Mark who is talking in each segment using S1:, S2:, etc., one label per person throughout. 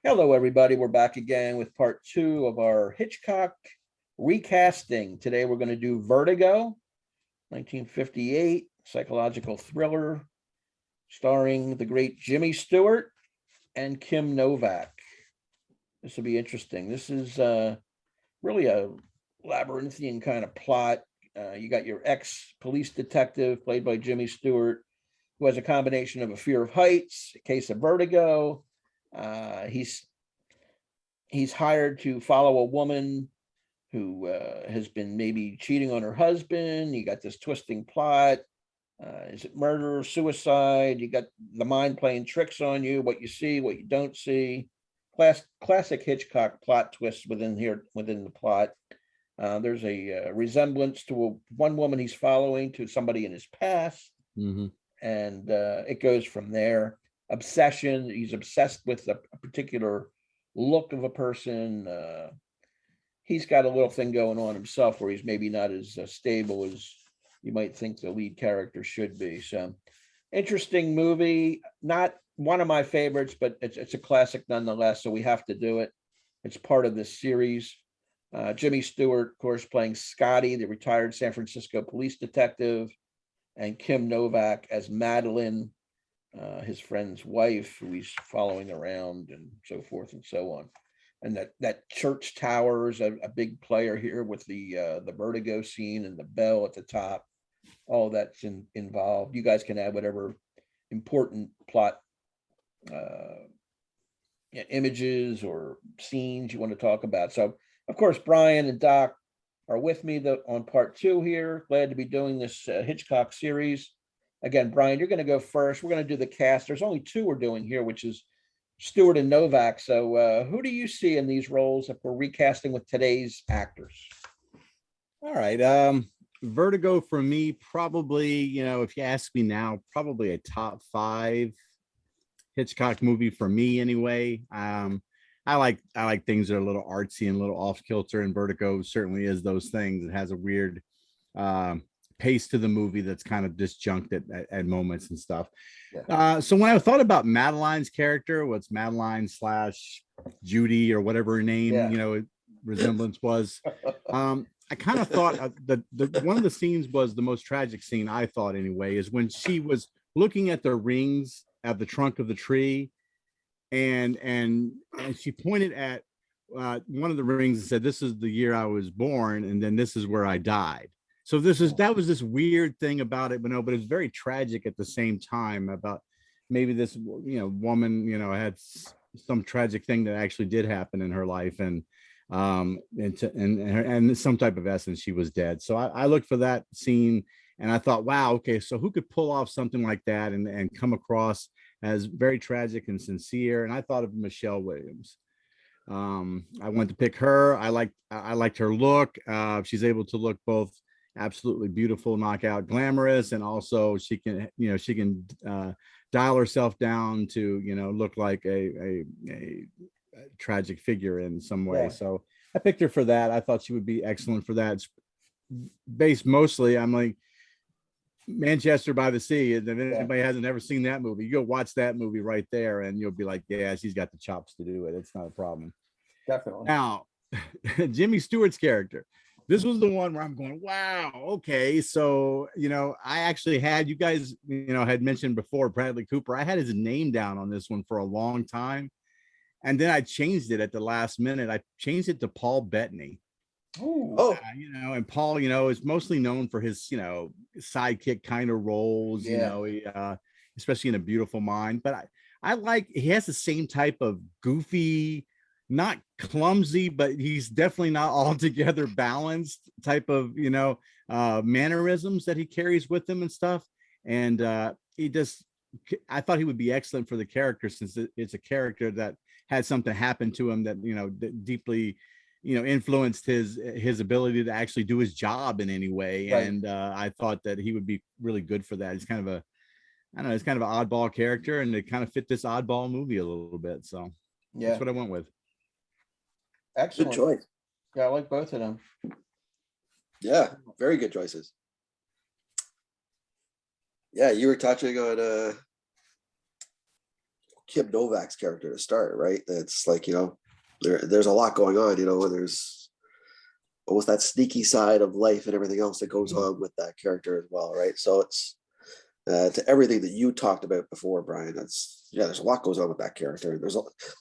S1: Hello, everybody. We're back again with part two of our Hitchcock recasting. Today, we're going to do Vertigo, 1958 psychological thriller starring the great Jimmy Stewart and Kim Novak. This will be interesting. This is really a labyrinthian kind of plot. You got your ex-police detective, played by Jimmy Stewart, who has a combination of a fear of heights, a case of vertigo. He's hired to follow a woman who has been maybe cheating on her husband. You got this twisting plot. Is it murder, suicide? You got the mind playing tricks on you, what you see, what you don't see. Classic Hitchcock plot twist within the plot. There's a resemblance to one woman he's following to somebody in his past.
S2: Mm-hmm.
S1: And it goes from there. Obsession. He's obsessed with a particular look of a person. He's got a little thing going on himself where he's maybe not as stable as you might think the lead character should be. So interesting movie. Not one of my favorites, but it's a classic nonetheless. So we have to do it. It's part of this series. Jimmy Stewart, of course, playing Scotty, the retired San Francisco police detective, and Kim Novak as Madeline, his friend's wife, who he's following around and so forth and so on. And that church tower is a big player here with the vertigo scene and the bell at the top. All that's involved. You guys can add whatever important plot images or scenes you want to talk about. So, of course, Brian and Doc are with me on part two here. Glad to be doing this Hitchcock series. Again, Brian, you're going to go first. We're going to do the cast. There's only two we're doing here, which is Stewart and Novak. So who do you see in these roles if we're recasting with today's actors?
S2: All right. Vertigo for me, probably, if you ask me now, probably a top 5 Hitchcock movie for me anyway. I like things that are a little artsy and a little off kilter, and Vertigo certainly is those things. It has a weird pace to the movie that's kind of disjunct at moments and stuff.
S1: Yeah.
S2: So when I thought about Madeline's character, what's Madeline / Judy or whatever her name,
S1: Yeah.
S2: Resemblance was. I kind of thought the one of the scenes was the most tragic scene, I thought anyway, is when she was looking at the rings at the trunk of the tree, and she pointed at one of the rings and said, "This is the year I was born, and then this is where I died." So that was this weird thing about it, but it's very tragic at the same time about maybe this woman had some tragic thing that actually did happen in her life, and some type of essence, she was dead. So I looked for that scene and I thought, wow, okay, so who could pull off something like that and come across as very tragic and sincere? And I thought of Michelle Williams. I wanted to pick her. I liked her look. She's able to look both absolutely beautiful, knockout, glamorous, and also she can dial herself down to look like a tragic figure in some way.
S1: Yeah.
S2: So I picked her for that. I thought she would be excellent for that. It's based mostly, I'm like, Manchester by the Sea. And if anybody hasn't ever seen that movie, you go watch that movie right there and you'll be like, yeah, she's got the chops to do it. It's not a problem.
S1: Definitely.
S2: Now, Jimmy Stewart's character. This was the one where I'm going, wow, okay. So, I actually had, you guys, had mentioned before, Bradley Cooper. I had his name down on this one for a long time. And then I changed it at the last minute. I changed it to Paul Bettany. And Paul, is mostly known for his, sidekick kind of roles, especially in A Beautiful Mind. But I like, he has the same type of goofy, not clumsy, but he's definitely not altogether balanced type of, mannerisms that he carries with him and stuff. And I thought he would be excellent for the character, since it's a character that had something happen to him that, deeply, influenced his ability to actually do his job in any way. Right. And I thought that he would be really good for that. He's kind of it's kind of an oddball character, and it kind of fit this oddball movie a little bit. So that's what I went with.
S1: Excellent.
S3: Good choice.
S1: Yeah, I like both of them.
S3: Yeah, very good choices. Yeah, you were touching on Kim Novak's character to start, right? It's like, there's a lot going on, and there's almost that sneaky side of life and everything else that goes on with that character as well, right? So it's to everything that you talked about before, Brian. There's a lot goes on with that character, and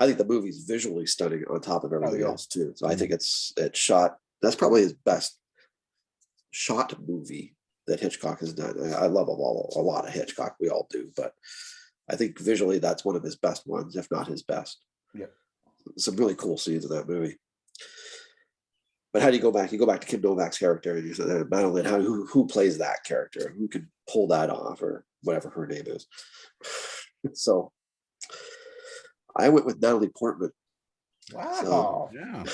S3: I think the movie's visually stunning on top of everything else too. So I think it's shot. That's probably his best shot movie that Hitchcock has done. I love a lot of Hitchcock. We all do, but I think visually that's one of his best ones, if not his best.
S1: Yeah,
S3: some really cool scenes in that movie. But how do you go back? You go back to Kim Novak's character, and you said, Madeline, who plays that character? Who could pull that off, or whatever her name is? So I went with Natalie Portman.
S1: wow.
S2: Yeah.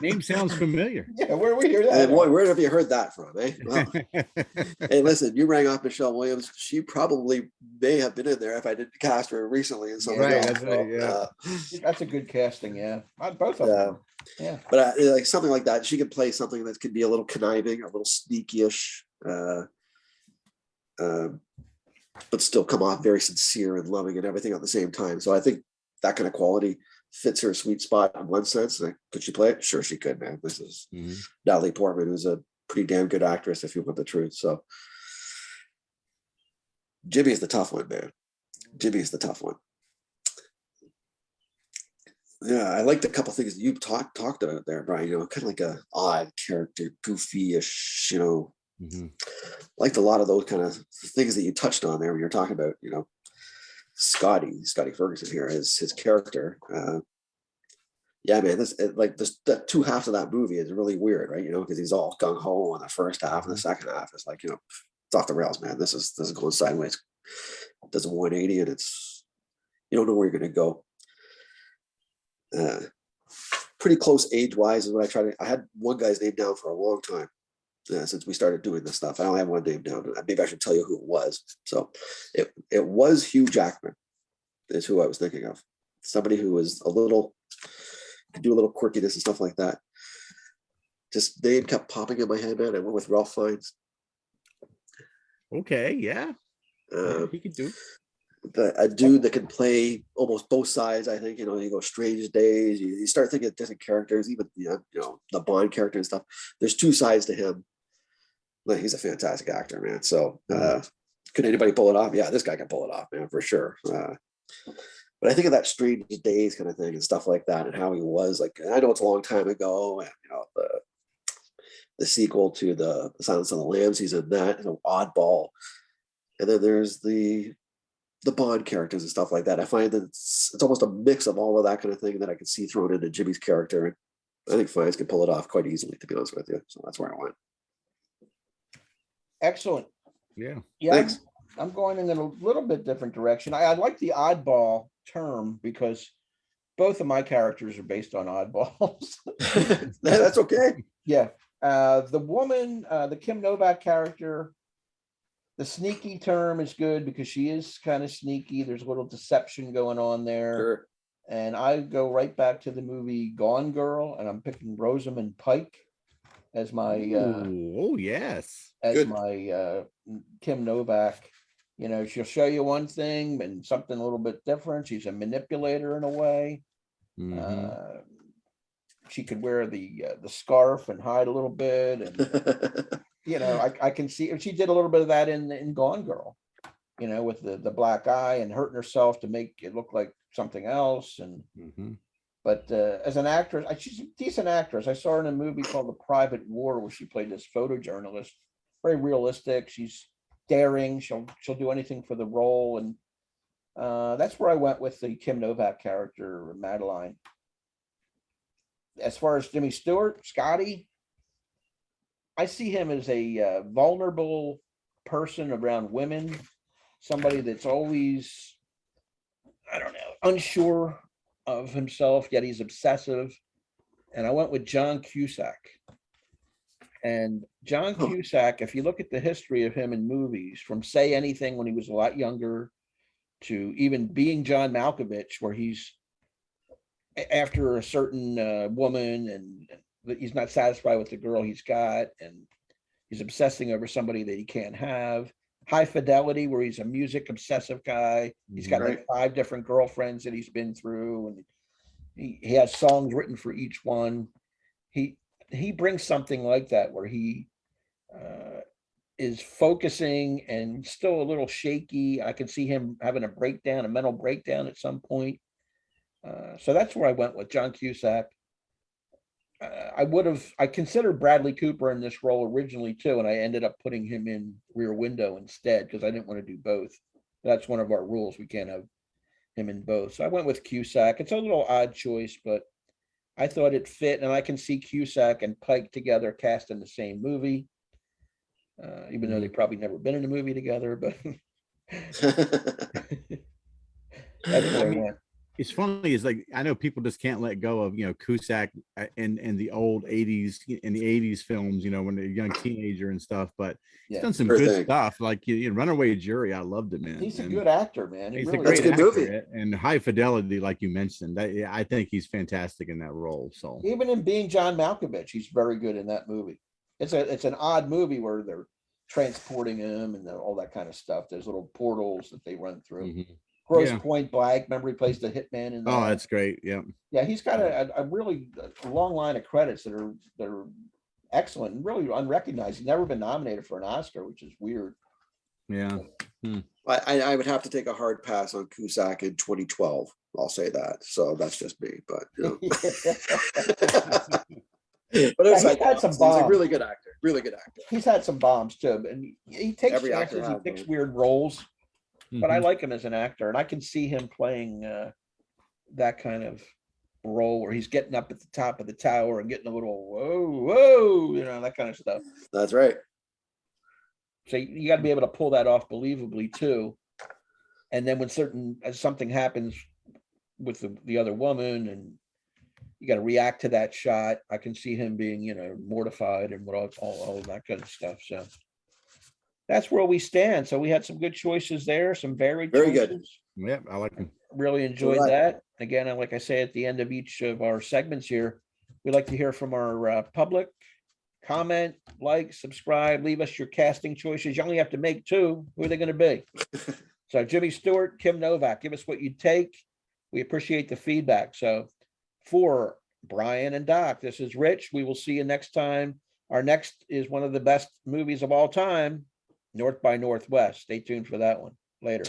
S2: Name sounds familiar.
S1: Yeah, where we hear that?
S3: And boy, where have you heard that from, eh? Well, hey, listen, you rang off Michelle Williams. She probably may have been in there if I didn't cast her recently and something
S2: Right,
S3: else.
S2: that's right, yeah.
S1: That's a good casting, yeah. Both of them. Yeah.
S3: But like something like that, she could play something that could be a little conniving, a little sneaky-ish, but still come off very sincere and loving and everything at the same time. So I think that kind of quality fits her sweet spot in one sense. Like, could she play it? Sure, she could, man. This is Natalie Portman, who's a pretty damn good actress, if you want the truth. So Jimmy is the tough one, man. Jimmy is the tough one. Yeah, I liked a couple things that you talked about there, Brian. Kind of like a odd character, goofy-ish. Liked a lot of those kind of things that you touched on there when you're talking about, Scotty Ferguson here, his character. Yeah, man, the two halves of that movie is really weird, right? Because he's all gung ho on the first half, and the second half is like, it's off the rails, man. This is going sideways. It does a 180, and it's, you don't know where you're going to go. Pretty close age-wise is what I had one guy's name down for a long time since we started doing this stuff. I don't have one name down. Maybe I should tell you who it was. So it was Hugh Jackman is who I was thinking of. Somebody who was could do a little quirkiness and stuff like that. Just name kept popping in my head, man. I went with Ralph Fiennes.
S2: Okay, yeah. He could do.
S3: A dude that can play almost both sides. I think, you go Strange Days. You start thinking of different characters, even the Bond character and stuff. There's two sides to him. Like, he's a fantastic actor, man. So could anybody pull it off? Yeah, this guy can pull it off, man, for sure. But I think of that Strange Days kind of thing and stuff like that, and how he was like. I know it's a long time ago, and the sequel to the Silence of the Lambs, he's in that, oddball. And then there's the Bond characters and stuff like that. I find that it's almost a mix of all of that kind of thing that I can see thrown into Jimmy's character. And I think Fiennes can pull it off quite easily, to be honest with you. So that's where I went.
S1: Excellent.
S2: Yeah.
S3: Thanks.
S1: I'm going in a little bit different direction. I like the oddball term because both of my characters are based on oddballs.
S3: That's okay.
S1: Yeah. The woman, the Kim Novak character, the sneaky term is good because she is kind of sneaky. There's a little deception going on there.
S3: Sure.
S1: And I go right back to the movie Gone Girl, and I'm picking Rosamund Pike as my
S2: yes.
S1: as
S3: Good.
S1: my Kim Novak. She'll show you one thing and something a little bit different. She's a manipulator in a way. She could wear the scarf and hide a little bit, and I can see she did a little bit of that in Gone Girl, with the black eye and hurting herself to make it look like something else. And but as an actress, she's a decent actress. I saw her in a movie called The Private War, where she played this photojournalist. Very realistic. She's daring. She'll do anything for the role, and that's where I went with the Kim Novak character, Madeline. As far as Jimmy Stewart, Scotty, I see him as a vulnerable person around women, somebody that's always, unsure of himself, yet he's obsessive. And I went with John Cusack. And John Cusack, if you look at the history of him in movies, from Say Anything when he was a lot younger to even Being John Malkovich, where he's after a certain woman and he's not satisfied with the girl he's got, and he's obsessing over somebody that he can't have. High Fidelity, where he's a music obsessive guy. He's got like 5 different girlfriends that he's been through, and he has songs written for each one. He brings something like that where he is focusing and still a little shaky. I can see him having a mental breakdown at some point. So that's where I went with John Cusack. I considered Bradley Cooper in this role originally too, and I ended up putting him in Rear Window instead because I didn't want to do both. That's one of our rules. We can't have him in both. So I went with Cusack. It's a little odd choice, but I thought it fit, and I can see Cusack and Pike together cast in the same movie, even though they've probably never been in a movie together, but that's where I went.
S2: It's funny, is like I know people just can't let go of Cusack and the old 80s in the 80s films, when they're a young teenager and stuff, but he's done some good stuff like Runaway Jury. I loved him, man.
S1: He's a good actor, man.
S2: He's
S1: really
S2: a great
S3: good
S2: actor,
S3: movie.
S2: and High Fidelity, like you mentioned, I think he's fantastic in that role. So
S1: even in Being John Malkovich, he's very good in that movie. It's an odd movie where they're transporting him and all that kind of stuff. There's little portals that they run through. Gross Point Blank. Remember, he plays the hitman in that.
S2: Oh, that's great. Yeah.
S1: Yeah, he's got a really long line of credits that are excellent and really unrecognized. He's never been nominated for an Oscar, which is weird.
S2: Yeah.
S3: I would have to take a hard pass on Cusack in 2012. I'll say that. So that's just me, but but
S1: he's had some bombs.
S3: He's a really good actor. Really good actor.
S1: He's had some bombs too, and he takes chances. He picks weird roles. But I like him as an actor, and I can see him playing that kind of role where he's getting up at the top of the tower and getting a little whoa, that kind of stuff.
S3: That's right.
S1: So you got to be able to pull that off believably too. And then when something happens with the other woman, and you got to react to that shot, I can see him being mortified and all of that kind of stuff. So that's where we stand. So we had some good choices there, some very
S3: good.
S2: Yeah, I like them.
S1: Really enjoyed that. Again, like I say at the end of each of our segments here, we like to hear from our public. Comment, like, subscribe, leave us your casting choices. You only have to make 2. Who are they going to be? So Jimmy Stewart, Kim Novak, give us what you take. We appreciate the feedback. So for Brian and Doc, this is Rich. We will see you next time. Our next is one of the best movies of all time, North by Northwest. Stay tuned for that one. Later.